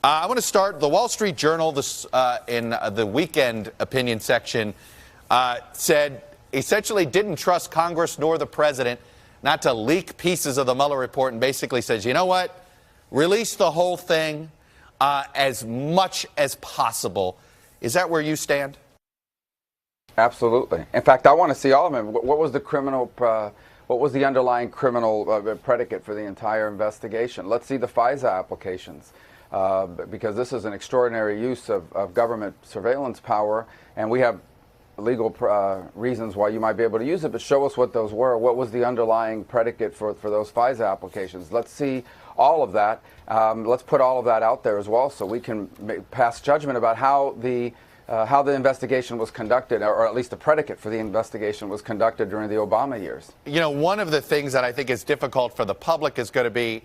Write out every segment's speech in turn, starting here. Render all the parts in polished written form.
I want to start. The Wall Street Journal, this, in the weekend opinion section, said essentially didn't trust Congress nor the president not to leak pieces of the Mueller report, and basically says, you know what, release the whole thing as much as possible. Is that where you stand? Absolutely. In fact, I want to see all of them. What was the criminal? What was the underlying criminal predicate for the entire investigation? Let's see the FISA applications. Because this is an extraordinary use of government surveillance power, and we have legal reasons why you might be able to use it, but show us what those were. What was the underlying predicate for those FISA applications? Let's see all of that. Let's put all of that out there as well, so we can pass judgment about how the investigation was conducted, or at least the predicate for the investigation was conducted during the Obama years. You know, one of the things that I think is difficult for the public is going to be,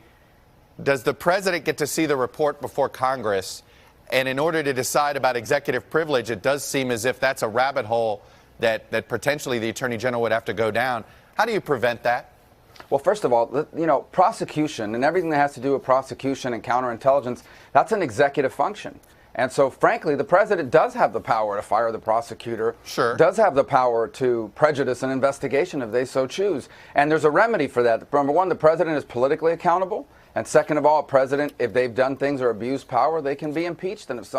does the president get to see the report before Congress? And in order to decide about executive privilege, it does seem as if that's a rabbit hole that potentially the Attorney General would have to go down. How do you prevent that? Well, first of all, you know, prosecution and everything that has to do with prosecution and counterintelligence, that's an executive function. And so, frankly, the president does have the power to fire the prosecutor, sure, does have the power to prejudice an investigation if they so choose. And there's a remedy for that. Number one, the president is politically accountable. And second of all, president, if they've done things or abused power, they can be impeached. And if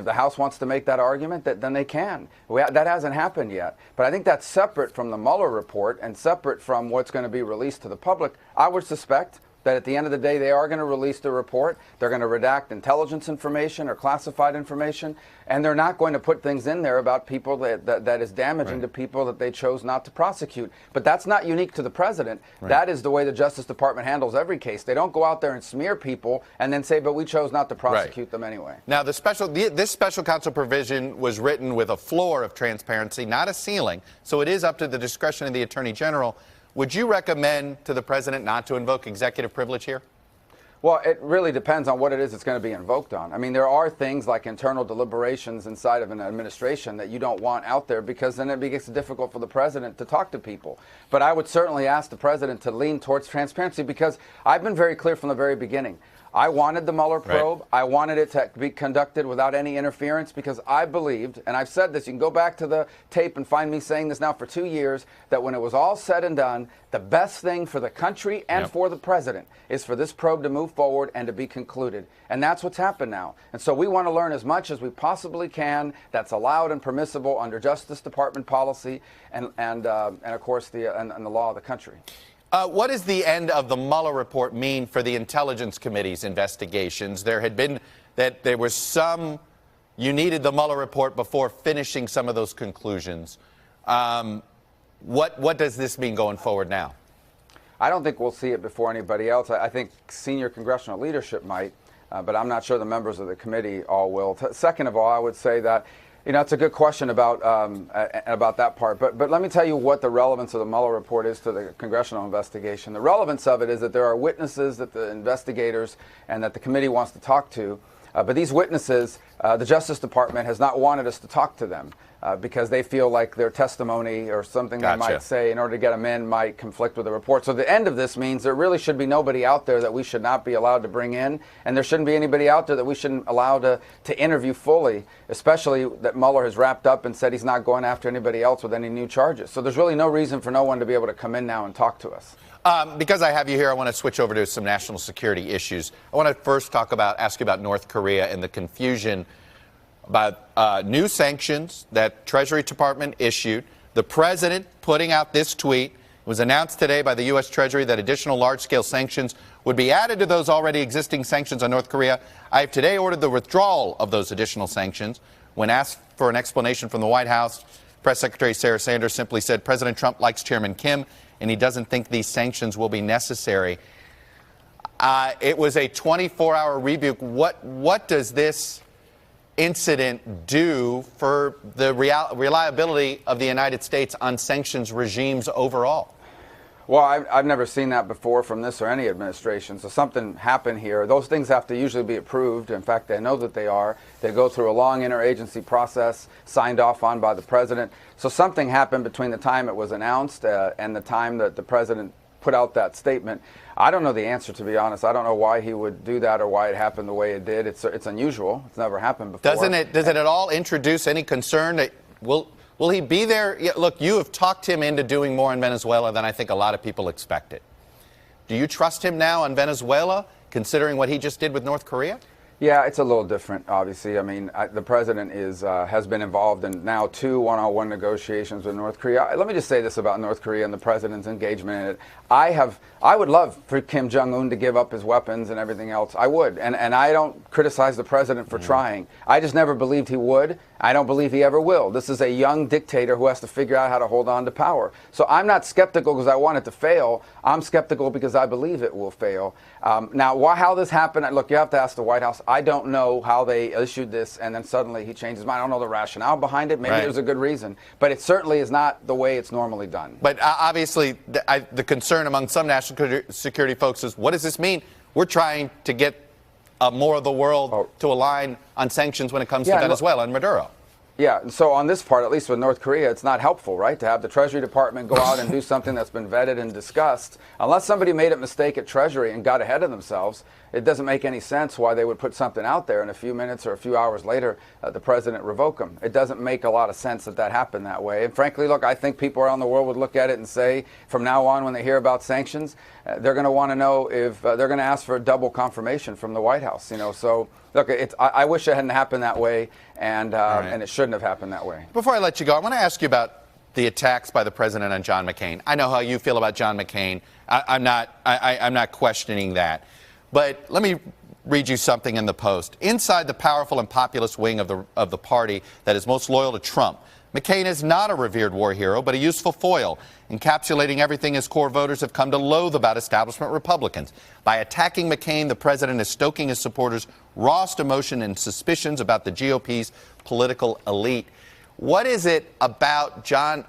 the House wants to make that argument, then they can. That hasn't happened yet. But I think that's separate from the Mueller report and separate from what's going to be released to the public. I would suspect that at the end of the day, they are going to release the report. They're going to redact intelligence information or classified information, and they're not going to put things in there about people that is damaging to people that they chose not to prosecute. But that's not unique to the president. That is the way the Justice Department handles every case. They don't go out there and smear people and then say, but we chose not to prosecute them anyway. Now, this special counsel provision was written with a floor of transparency, not a ceiling, so it is up to the discretion of the Attorney General. Would you recommend to the president not to invoke executive privilege here? Well, it really depends on what it is it's going to be invoked on. I mean, there are things like internal deliberations inside of an administration that you don't want out there, because then it gets difficult for the president to talk to people. But I would certainly ask the president to lean towards transparency, because I've been very clear from the very beginning. I wanted the Mueller probe. I wanted it to be conducted without any interference, because I believed, and I've said this, you can go back to the tape and find me saying this now for 2 years, that when it was all said and done, the best thing for the country and for the president is for this probe to move forward and to be concluded. And that's what's happened now. And so we want to learn as much as we possibly can that's allowed and permissible under Justice Department policy and of course, the law of the country. What does the end of the Mueller report mean for the Intelligence Committee's investigations? There had been that there was you needed the Mueller report before finishing some of those conclusions. What does this mean going forward now? I don't think we'll see it before anybody else. I think senior congressional leadership might, but I'm not sure the members of the committee all will. Second of all, I would say that, you know, it's a good question about that part. But let me tell you what the relevance of the Mueller report is to the congressional investigation. The relevance of it is that there are witnesses that the investigators and that the committee wants to talk to. But these witnesses, the Justice Department has not wanted us to talk to them because they feel like their testimony or something they might say in order to get them in might conflict with the report. So the end of this means there really should be nobody out there that we should not be allowed to bring in, and there shouldn't be anybody out there that we shouldn't allow to interview fully, especially that Mueller has wrapped up and said he's not going after anybody else with any new charges. So there's really no reason for no one to be able to come in now and talk to us. Because I have you here, I want to switch over to some national security issues. I want to first ask you about North Korea and the confusion about new sanctions that Treasury Department issued. The president putting out this tweet. It was announced today by the U.S. Treasury that additional large-scale sanctions would be added to those already existing sanctions on North Korea. I have today ordered the withdrawal of those additional sanctions. When asked for an explanation from the White House, Press Secretary Sarah Sanders simply said President Trump likes Chairman Kim, and he doesn't think these sanctions will be necessary. It was a 24-hour rebuke. What does this incident do for the reliability of the United States on sanctions regimes overall? Well, I've never seen that before from this or any administration. So something happened here. Those things have to usually be approved. In fact, I know that they are. They go through a long interagency process signed off on by the president. So something happened between the time it was announced and the time that the president put out that statement. I don't know the answer, to be honest. I don't know why he would do that or why it happened the way it did. It's unusual. It's never happened before. Does it at all introduce any concern that will he be there? Yeah, look, you have talked him into doing more in Venezuela than I think a lot of people expected. Do you trust him now on Venezuela, considering what he just did with North Korea? Yeah, it's a little different, obviously. I mean, the president has been involved in now 2 one-on-one negotiations with North Korea. Let me just say this about North Korea and the president's engagement in it. I would love for Kim Jong-un to give up his weapons and everything else. I would, and I don't criticize the president for trying. I just never believed he would. I don't believe he ever will. This is a young dictator who has to figure out how to hold on to power. So I'm not skeptical because I want it to fail. I'm skeptical because I believe it will fail. Now, how this happened, look, you have to ask the White House. I don't know how they issued this and then suddenly he changed his mind. I don't know the rationale behind it. Maybe there's a good reason. But it certainly is not the way it's normally done. But obviously, the concern among some national security folks is, what does this mean? We're trying to get more of the world to align on sanctions when it comes to Venezuela and Maduro. Yeah, and so on this part, at least with North Korea, it's not helpful, right, to have the Treasury Department go out and do something that's been vetted and discussed. Unless somebody made a mistake at Treasury and got ahead of themselves, it doesn't make any sense why they would put something out there and a few minutes or a few hours later, the president revoke them. It doesn't make a lot of sense that happened that way. And frankly, look, I think people around the world would look at it and say, from now on, when they hear about sanctions, they're going to want to know if they're going to ask for a double confirmation from the White House. So look, I wish it hadn't happened that way, and it shouldn't have happened that way. Before I let you go, I want to ask you about the attacks by the president on John McCain. I know how you feel about John McCain. I'm not questioning that. But let me read you something in the Post. Inside the powerful and populist wing of the party that is most loyal to Trump, McCain is not a revered war hero, but a useful foil, encapsulating everything his core voters have come to loathe about establishment Republicans. By attacking McCain, the president is stoking his supporters' rawest emotion and suspicions about the GOP's political elite. What is it about John?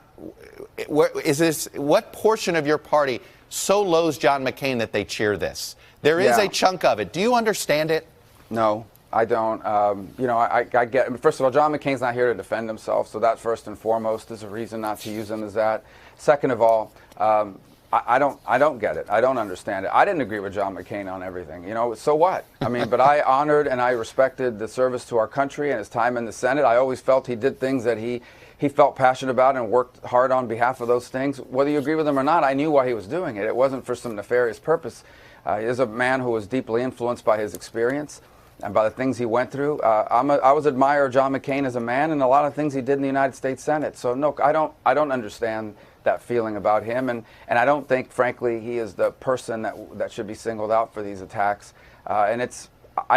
What portion of your party so loathes John McCain that they cheer this? There is a chunk of it. Do you understand it? No, I don't. I get. First of all, John McCain's not here to defend himself, so that first and foremost is a reason not to use him as that. Second of all, I don't get it. I don't understand it. I didn't agree with John McCain on everything. So what? I mean, but I honored and I respected the service to our country and his time in the Senate. I always felt he did things that he felt passionate about and worked hard on behalf of those things. Whether you agree with him or not, I knew why he was doing it. It wasn't for some nefarious purpose. He is a man who was deeply influenced by his experience and by the things he went through. I was admirer of John McCain as a man and a lot of things he did in the United States Senate. So no, I don't understand that feeling about him, and I don't think, frankly, he is the person that should be singled out for these attacks. I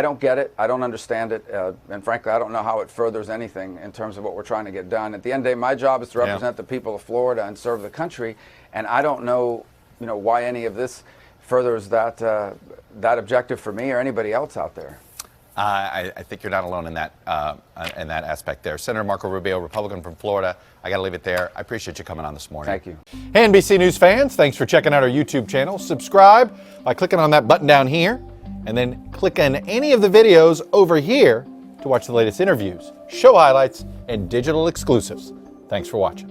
don't get it. I don't understand it, and frankly, I don't know how it furthers anything in terms of what we're trying to get done. At the end of the day, my job is to represent the people of Florida and serve the country, and I don't know, why any of this furthers that objective for me or anybody else out there. I think you're not alone in that aspect there. Senator Marco Rubio, Republican from Florida. I got to leave it there. I appreciate you coming on this morning. Thank you. Hey, NBC News fans, thanks for checking out our YouTube channel. Subscribe by clicking on that button down here, and then click on any of the videos over here to watch the latest interviews, show highlights, and digital exclusives. Thanks for watching.